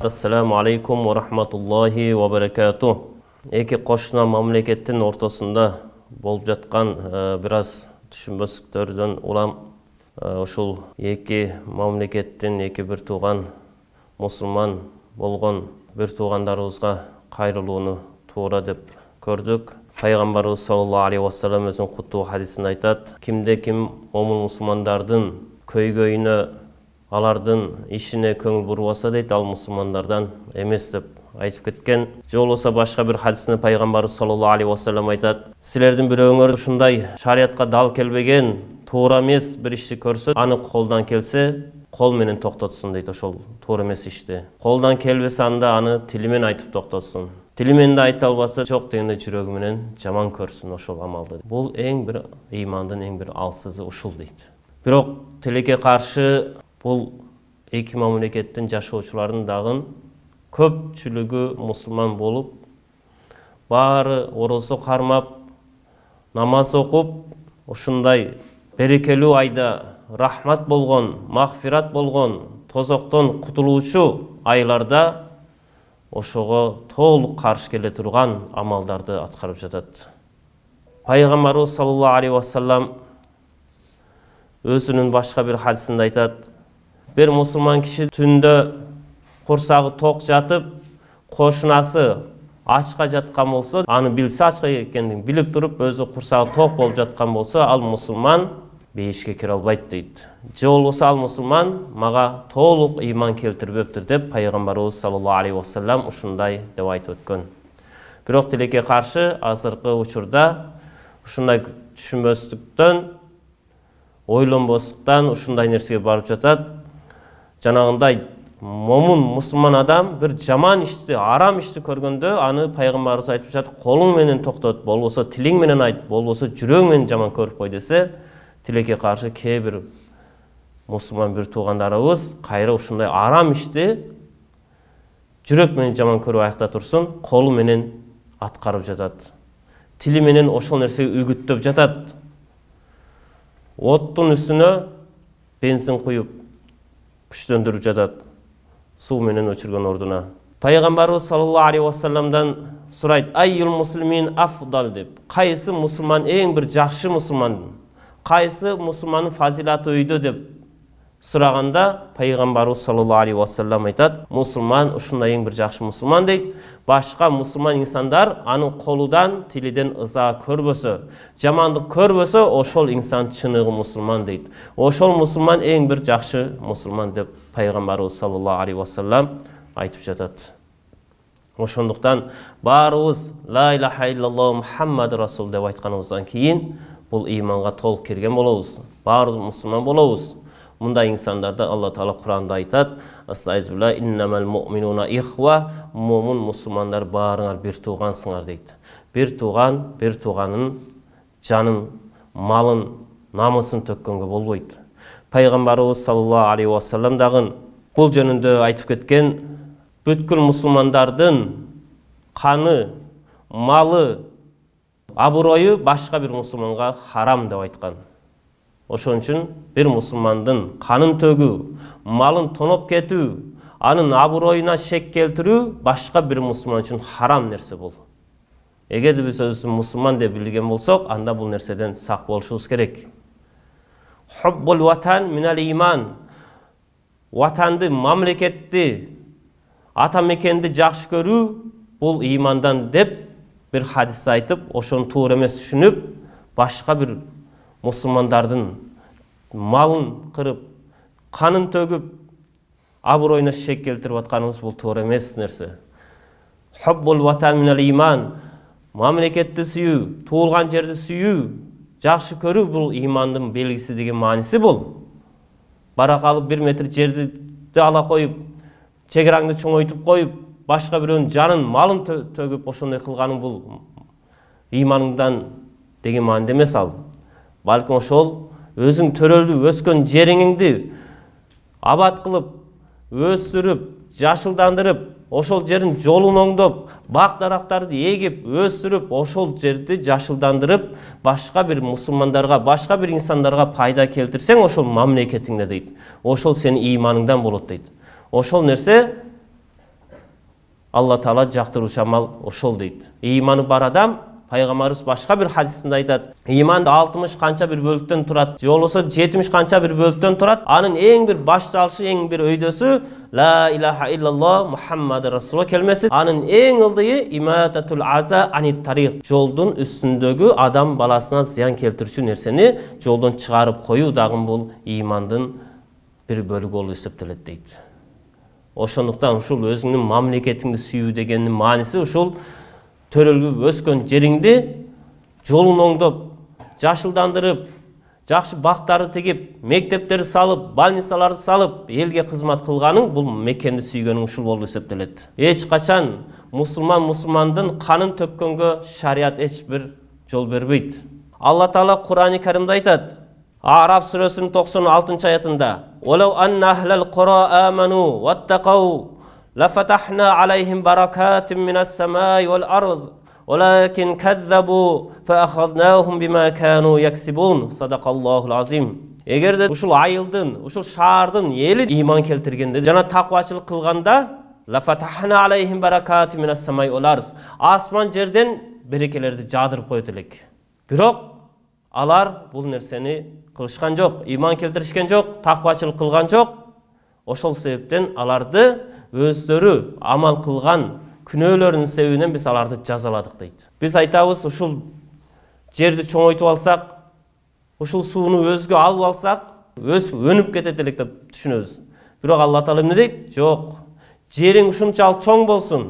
Assalamu alaikum wa rahmatullahi wa barakatuh. Эки кошуна мамлекеттин ортосунда болуп жаткан бираз түшүнбөстүктөрдөн улам ушул эки мамлекеттин эки бир тууган мусулман болгон бир туугандарыбызга кайрылууну туура деп көрдүк. Пайгамбарыбыз саллаллаху алейхи ва саллям өзүнүн куттуу хадисинде айтат: кимде ким момун мусулмандардын көйгөйүнө, алардын ишине көңүл бурбаса дейт, ал мусулмандардан эмес деп айтып кеткен. Же болбосо башка бир хадисинде пайгамбарыбыз саллаллаху алейхи ва саллям айтат: силердин бирөөңөр ушундай шариятка дал келбеген, туура эмес бир ишти көрсө, аны колдон келсе кол менен токтотсун дейт. Ошол туура эмес ишти колдон келбесе анда аны тили менен айтып токтотсун. Тили менен да айта албаса, жок дегенде жүрөгү менен жаман көрсүн ошол амалды. Бул эң бир ыймандын эң бир алсызы ушул дейт. Бирок тилекке каршы бул эки мамлекеттин жашоочуларынын дагы көпчүлүгү мусулман болуп, баары оросо кармап, намаз окуп, ушундай берекелүү айда рахмат болгон, магфират болгон, тозоктон кутулуучу айларда ошого толук каршы келе турган амалдарды аткарып жатат. Пайгамбарыбыз саллаллаху алейхи ва саллям өзүнүн башка бир хадисинде айтат: бир мусулман киши түндө курсагы ток жатып, кошунасы ачка жаткан болсо, аны билсе ачка экендигин билип туруп, өзү курсагы ток болуп жаткан болсо, ал мусулман бейишке кире албайт дейт. Же болбосо ал мусулман мага толук ыйман келтирбептир деп пайгамбарыбыз саллаллаху алейхи ва саллям ушундай деп айтып өткөн. Бирок тилекке каршы азыркы учурда ушундай түшүнбөстүктөн, ойлонбостуктан ушундай нерсеге барып жатат. Жанагындай момун мусулман адам бир жаман ишти, арам ишти көргөндө, аны пайгамбарыбыз айтып жатат: колуң менен токтот, болбосо тилиң менен айт, болбосо жүрөгүң менен жаман көрүп кой десе, тилекке каршы кээ бир мусулман бир туугандарыбыз кайра ушундай арам ишти жүрөк менен жаман көрүп аякта турсун, колу менен аткарып жатат. Тили менен ошол нерсеге үгүттөп жатат. Оттун үстүнө бензин куюп күчтөндүрүп жатат, суу менен өчүргөн ордуна. Пайгамбарыбыз саллаллаху алейхи ва саллямдан сурайт: айюл муслимин афдал деп. Кайсы мусулман эң бир жакшы мусулман? Кайсы мусулмандын фазилаты өйдө деп сураганда, пайгамбарыбыз саллаллаху алейхи ва саллям айтат: мусулман ушундай эң бир жакшы мусулман дейт. Башка мусулман инсандар анын колудан, тилиден ыза көрбөсө, жамандык көрбөсө, ошол инсан чыныгы мусулман дейт. Ошол мусулман эң бир жакшы мусулман деп пайгамбарыбыз саллаллаху алейхи ва саллям айтып жатат. Ошондуктан баарыбыз ла илаха иллаллаху Мухаммад расул деп айтканыбыздан кийин бул ыйманга толук кирген болобуз. Баарыбыз мусулман болобуз. Мындай инсандарды Алла Таала Куранда айтат: астагфирулла иннамал муъминуна ихва, момун мусулмандар баарыңар бир туугансыңар дейт. Бир тууган бир тууганын жанын, малын, намысын төккөнгө болбойт. Пайгамбарыбыз саллаллаху алейхи ва саллям дагы бул жөнүндө айтып кеткен: бүткүл мусулмандардын каны, малы, абыройу башка бир мусулманга харам деп айткан. Ошон үчүн бир мусулмандын канын төгүү, малын тоноп кетүү, анын абыройуна шек келтирүү башка бир мусулман үчүн харам нерсе бул. Эгерде биз өзүбүздү мусулман деп билген болсок, анда бул нерседен сак болушубуз керек. Хуббул ватан минал иман. Ватанды, мамлекетти, ата мекенди жакшы көрүү бул ыймандан деп бир хадисте айтып, ошону туура эмес түшүнүп, башка бир мусулмандардын малын кырып, канын төгүп, абыройуна шек келтирип атканыбыз бул туура эмес нерсе. Хуббул ватан минал иман. Мамлекетти сүйүү, туулган жерди сүйүү, жакшы көрүү бул ыймандын белгиси деген мааниси бул. Бара калып 1 метр жерди ала коюп, чегираңды чоңойтуп коюп, башка бирөөнүн жанын, малын төгүп ошондой кылганың бул ыйманыңдан деген мааниде эмес ал. Балким ошол өзүң төрөлүп өскөн жериңди абат кылып, өстүрүп, жашылдандырып, ошол жерин жолун оңдоп, бак дарактарды эгип, өстүрүп, ошол жерди жашылдандырып, башка бир мусулмандарга, башка бир инсандарга пайда келтирсең, ошол мамлекетиңде дейт. Ошол сенин ыйманыңдан болот дейт. Ошол нерсе Allah Taala jактыруучу амал ошол дейт. Ыйманы бар адам, Пайгамбарыбыз башка бир хадисинде айтат, ыйман 60 канча бир бөлүктөн турат, же болбосо 70 канча бир бөлүктөн турат. Анын эң бир башталышы, эң бир өйдөсү ла илаха иллаллах Мухаммад расулуллах келмеси. Анын эң ылдыйы имататул аза анит тарих, жолдун үстүндөгү адам баласына зыян келтирүүчү нерсени жолдон чыгарып коюу дагы бул ыймандын бир бөлүгү болуп эсептелет дейт. Ошондуктан ушул өзүңдүн мамлекетиңди сүйүү дегендин мааниси ушул төрөлгүп өскөн жериңди жолун оңдоп, жашылдандырып, жакшы бактарды тигип, мектептерди салып, больницаларды салып, элге кызмат кылганың бул мекенди сүйгөнүң ушул болуп эсептелет. Эч качан мусулмандын канын төккөнгө шарият эч бир жол бербейт. Алла Таала Кур'ан-ы Каримде айтат, Араб сүрөсүнүн 96-аятында: "Олау анна ахлал кура аману ваттакау лафатахна алейхим баракатин минас самаи вал арз, олакин каззабу фаахазнахум бима кану яксибун." Садакаллахул азим. Эгерде ушул айылдын, ушул шаардын эли ыйман келтиргенде жана таквачылык кылганда, лафатахна алейхим баракатин минас самаи вал арз, асман жерден берекелерди жаадырып коет элек. Бирок алар бул нерсени кылышкан жок, ыйман келтиришкен жок, таквачылык кылган жок. Ошол себептен аларды өздөрү амал кылган күнөөлөрүнүн себебинен биз аларды жазаладык дейт. Биз айтабыз, ушул жерди чоңойтуп алсак, ушул сууну өзгө алып алсак, өнүп кетет элек деп түшүнөбүз. Бирок Алла Таала эмне дейт? Жок. Жериң ушунчалык чоң болсун,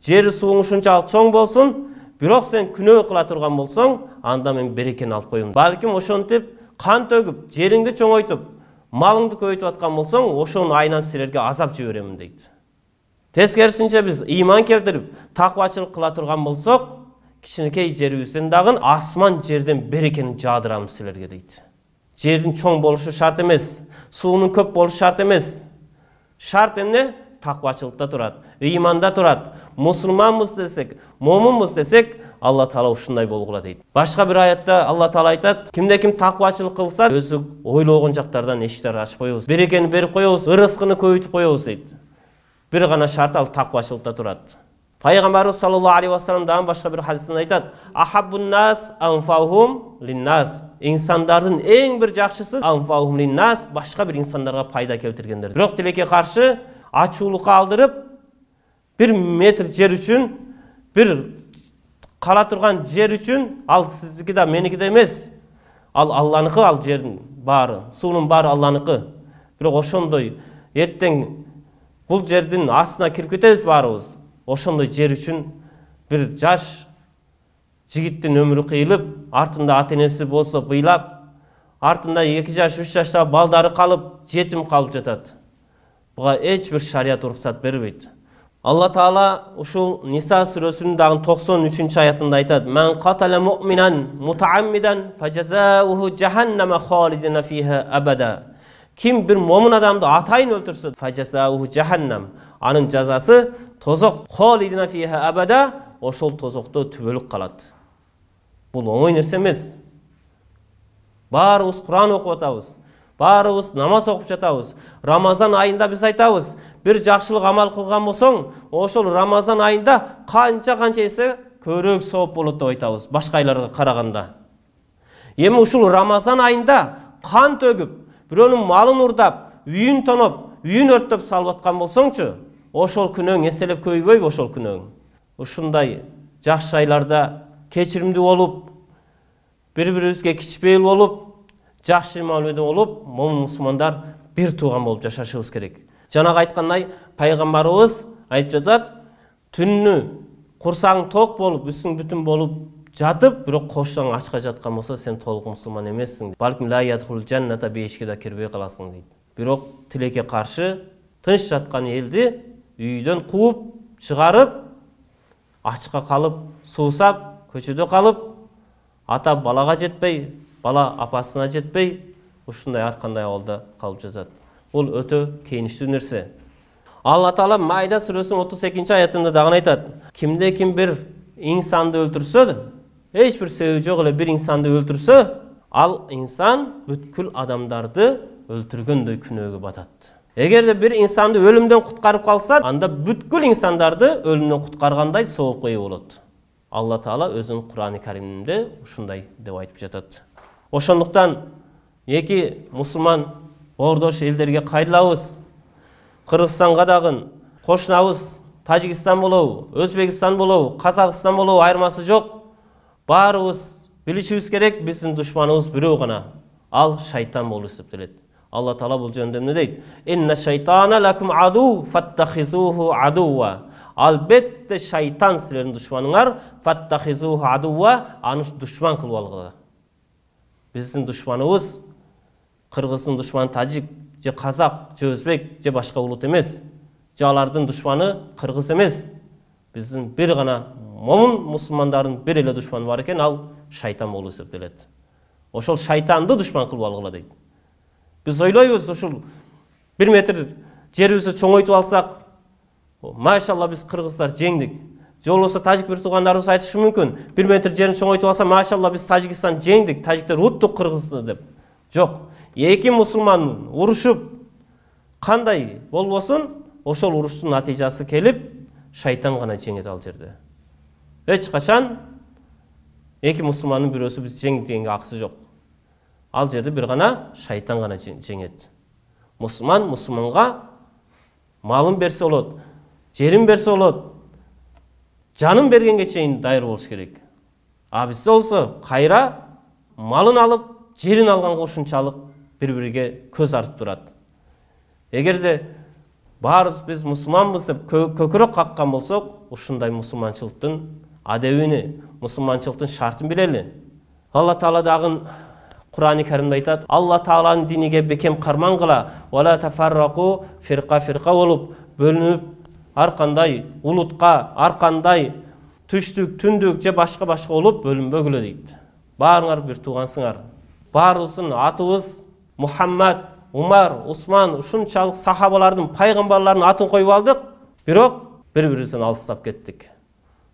жер сууң ушунчалык чоң болсун, бирок сен күнөө кыла турган болсоң, анда мен берекени алып коюм. Балким ошентип кан төгүп, жериңди чоңойтуп, малыңды көбөйтүп аткан болсоң, ошонун айынан силерге азап жиберемин дейт. Тескерисинче биз ыйман келтирип, таквачылык кыла турган болсок, кичинекей жерибизден дагы асман жерден берекени жаадырамыз силерге дейт. Жердин чоң болушу шарт эмес, суунун көп болушу шарт эмес. Шарт эмне? Таквачылыкта турат, ыйманда турат. Мусулманбыз десек, момунбуз десек, Алла Таала ушундай болгула дейт. Башка бир аятта Алла Таала айтат, кимде ким таквачылык кылса, өзү ойлогон жактардан эшиктерди ачып коебуз, берекени берип коебуз, ырыскыны көбөйтүп коебуз дейт. Бир гана шарт ал таквачылыкта турат. Пайгамбарыбыз саллаллаху алейхи вассалам дагы башка бир хадисинде айтат, ахаббун нас анфаухум линнас. Инсандардын эң бир жакшысы анфаухум линнас, башка бир инсандарга пайда келтиргендер. Бирок тилекке каршы ачуулукка алдырып, 1 метр жер үчүн, бир кала турган жер үчүн, ал сиздики да меники да эмес. Ал Алланыкы, ал жердин баары, суунун баары Алланыкы. Бирок ошондой эртең бул жердин астына кирип кетебиз баарыбыз. Ошондой жер үчүн бир жаш жигиттин өмүрү кыйылып, артында ата-энеси болсо быйлап, артында 2 жаш, 3 жаштагы балдары калып, жетим калып жатат. Буга эч бир шарият уруксат бербейт. Алла Таала ушул Ниса сүрөсүнүн дагы 93-аятында айтат: "Мен катала муъминан мутааммидан фажазауху джаханнама халидина фиха абада." Ким бир момун адамды атайын өлтүрсө, фажазауху джаханнам, анын жазасы тозок, халидина фиха абада, ошол тозокто түбөлүк калат. Бул оңой нерсе эмес. Баарыбыз Кур'ан окуп атабыз. Баарыбыз намаз окуп жатабыз. Рамазан айында биз айтабыз, бир жакшылык амал кылган болсоң, ошол Рамазан айында канча эсе көрөк сооп болот деп айтабыз, башка айларга караганда. Эми ушул Рамазан айында кан төгүп, бирөөнүн малын урдап, үйүн тоноп, үйүн өрттөп салып аткан болсоңчу, ошол күнөөң эселеп көйбөйбү ошол күнөөң? Ушундай жакшы айларда кечиримдүү болуп, бири-бирибизге кичпейил болуп, жакшы мамиледе болуп, момун мусулмандар бир тууган болуп жашашыбыз керек. Жанагы айткандай, пайгамбарыбыз айтып жатат, түннү курсаң ток болуп, үстүң бүтүн болуп жатып, бирок коштоң ачка жаткан болсо, сен толук мусулман эмессиң. Балким ла ядхул жанната бешикке да кирбей каласың дейт. Бирок тилекке каршы тынч жаткан элди үйдөн кууп, чыгарып, ачка калып, суусап, көчөдө калып, ата балага жетпей, бала апасына жетпей, ушундай ар кандай абалда калып жатат. Бул өтө кейиништүү нерсе. Алла Таала Майда сүрөсүнүн 32-аятында дагы айтат: "Кимде ким бир инсанды өлтүрсө, эч бир себеби жок эле бир инсанды өлтүрсө, ал инсан бүткүл адамдарды өлтүргөндөй күнөөгө батат." Эгерде бир инсанды өлүмдөн куткарып калса, анда бүткүл инсандарды өлүмдөн куткаргандай соопко ээ болот. Алла Таала өзүнүн Кур'ан-ы Кариминде ушундай деп айтып жатат. Ошондуктан эки мусулман ордош элдерге кайрылабыз. Кыргызстанга дагы кошунабыз. Тажикстан болобу, Өзбекстан болобу, Казакстан болобу айырмасы жок. Баарыбыз билишибиз керек, биздин душманыбыз бирөө гана. Ал шайтан болуп эсептелет. Алла Таала бул жөнүндө эмне дейт? Инна шайтана лакум аду фаттахизуху адува. Албетте шайтан силердин душманыңар, фаттахизуху адува, аны душман кылып алгыла. Биздин душманыбыз кыргыздын душманы тажик, же казак, же өзбек, же башка улут эмес. Же алардын душманы кыргыз эмес. Биздин бир гана момун мусулмандардын бир эле душманы бар экен, ал шайтан болуп эсептелет. Ошол шайтанды душман кылып алгыла дейт. Biz ойлойбуз, ушул 1 метр жерибизди чоңойтуп алсак, машалла биз кыргыздар жеңдик. Же болбосо тажик бир туугандарыбыз айтышы мүмкүн, 1 метр жерин чоңойтуп алса, машалла биз Тажикстан жеңдик, тажиктер уттук кыргызды деп. Жок, эки мусулман урушуп кандай болбосун, ошол уруштун натыйжасы келип, шайтан гана жеңет ал жерде. Эч качан эки мусулмандын бирөөсү биз жеңдик дегенге акысы жок. Ал жерде бир гана шайтан гана жеңет. Мусулман мусулманга малын берсе болот, жерин берсе болот, жанын бергенге чейин дайыр болуш керек. А бизде болсо кайра малын алып, жерин алганга ушунчалык бири-бириге көз артып турат. Эгерде баарыбыз биз мусулманбыз деп көкүрөк каккан болсок, ушундай мусулманчылыктын адебини, мусулманчылыктын шартын билели. Алла Таала дагы Kur'an-ı Kerim'de aytat, Allah Taala'nın diniga bekem karman kıla, وَلَا تَفَرَّقُوا firqa olup, bölünüp, arkanday, ulutqa, arkanday, tüştük, tündük, je başka olup, bölünbö gülü deydi. Barыңар bir tuğansыңар. Barılsın atыбыз Muhammed, Umar, Osman, ушунчалык sahabalardın, paygambarların atın koyup aldık, birok bir-birimizden alыстап kettik.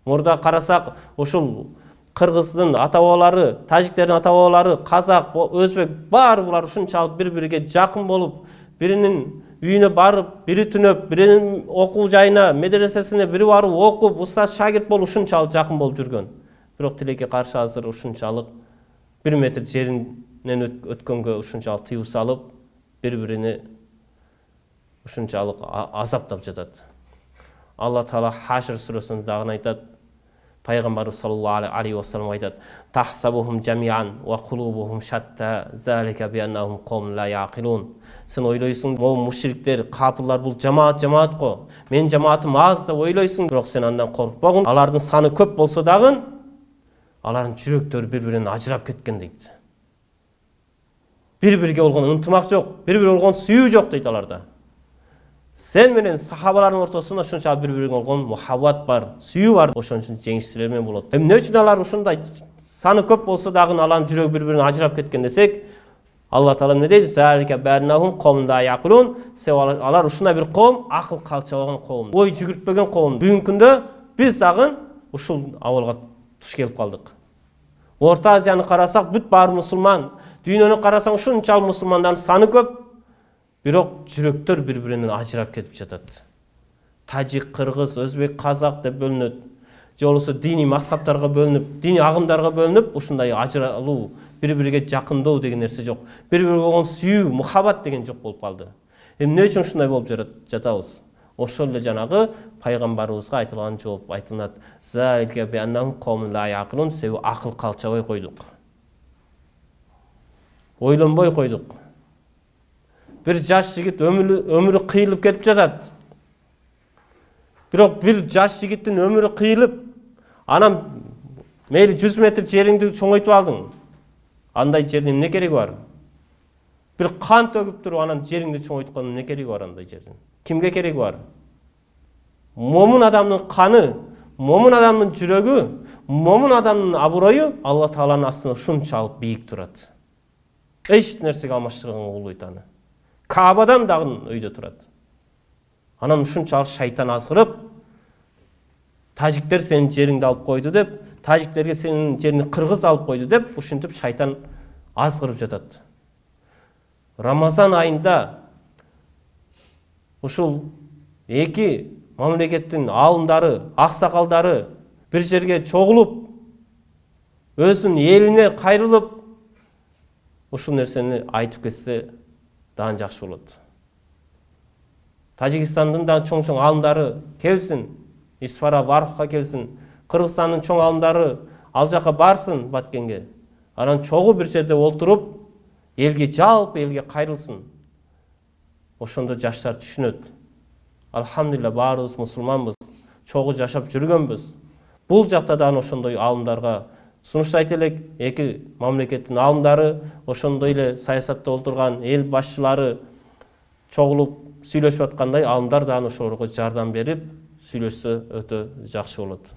Murda karasak, uşul Kırgızdın ata-babalары, Taciklerin ata-babalары, Kazak, Özbek, bar bular ушунчалык bir-biriге жақын болып, birinin үйüne barıp, biri tünöp, birinin okul jayına, medresesine biri barıp okup, ustaz şagirt bolup ушунчалык жақын болып жүргөн. Бирок тилекке каршы азыр ушунчалык 1 метр жеринен өткөнгө ушунчалык тыюу салып, bir-биrini ушунчалык азаптап жатат. Алла Таала Хашр сүрөсүндө дагы айтат. Peygamber sallallahu aleyhi ve sellem aytat: "Tahsabuhum jami'an ve kulubuhum shatta, zalika bi annahum qawmun la yaqilun." Sen oyloysun, o müşrikler, kapıllar bul cemaat ko. Men cemaatim az da oyloysun, biroq sen andan korkpagın. Alardın sanı köp bolsa dagın, aların жүрөктөрү bir-birinden ajırap ketken deydi. Bir-biriге olgan ынтымак жок, bir-biri olgan сүйүү жок deydi alarda. Sen menen sahabaların ortasında şunça bir-birine olgan muhabbat var, süyü var. Oşon üçün жеңишсиздер болот. Эмне үчүн алар ушундай саны көп болсо дагы алардын жүрөгү bir-birine ажырап кеткен десек, Алла Таала эмне дейт? Залика бәннахум қавмун ла яқилун. Алар ушундай бир ком, акыл калчабаган ком, ой жүгүртпөгөн ком. Бүгүнкү күндө биз дагы ушул абалга туш келип калдык. Орта Азияны карасак, бүт бар мусулман. Дүйнөнү карасаң ушунчалык мусулмандардын саны көп. Бирок жүрөктөр bir-биринен ажырап кетип жатат. Тажик, кыргыз, өзбек, казак деп бөлүнөт. Же болбосо диний мазхабтарга бөлүнүп, диний агымдарга бөлүнүп, ушундай ажыралуу, bir-бириге жакындоо деген нерсе жок. Bir-бириге болгон сүйүү, мухаббат деген жок болуп калды. Эмне үчүн ушундай болуп жатабыз? Ошол эле жанагы пайгамбарыбызга айтылган жооп айтылат. Залика би аннахум қавмун ла яқилун. Себеби акыл калчабай койдук. Ойлонбой койдук. Bir жаш жигит өмүрү кыйылып кетип жатат. Бирок bir жаш жигиттин өмүрү кыйылып, анан мейли 100 метр жериңди чоңойтуп алдың. Андай жердин эмне кереги бар? Bir кан төгүп туруп, анан жериңди чоңойткондун эмне кереги бар андай жердин? Кимге кереги бар? Момун адамдын каны, момун адамдын жүрөгү, момун адамдын абырою Алла Тааланын астында ушунчалык бийик турат. Эч нерсеге алмаштырганга болбойт аны. Кабадан дагы өйдө турат. Анан ушунчалык шайтан азгырып, тажиктер сенин жериңди алып койду деп, тажиктерге сенин жериңди кыргыз алып койду деп, ушинтип шайтан азгырып жатат. Рамазан айында ушул эки мамлекеттин аалымдары, аксакалдары бир жерге чогулуп, өзүнүн элине кайрылып, ушул нерсени айтып кетсе даан жакшы болот. Тажикстандын да чоң-чоң аалымдары келсин, Исфара Бархка келсин, Кыргызстандын чоң аалымдары ал жака барсын Баткенге. Анан чогуу бир жерде олтуруп, элге жалпы элге кайрылсын. Ошондо жаштар түшүнөт. Алхамдулилла, баарыбыз мусулманбыз, чогуу жашап жүргөнбүз. Бул жакта да ошондой аалымдарга сунуштайт элек, эки мамлекеттин аалымдары, ошондой эле саясатта олтурган эл башчылары чогулуп сүйлөшүп аткандай, аалымдар да ошолорго жардам берип, сүйлөшсө өтө жакшы болот.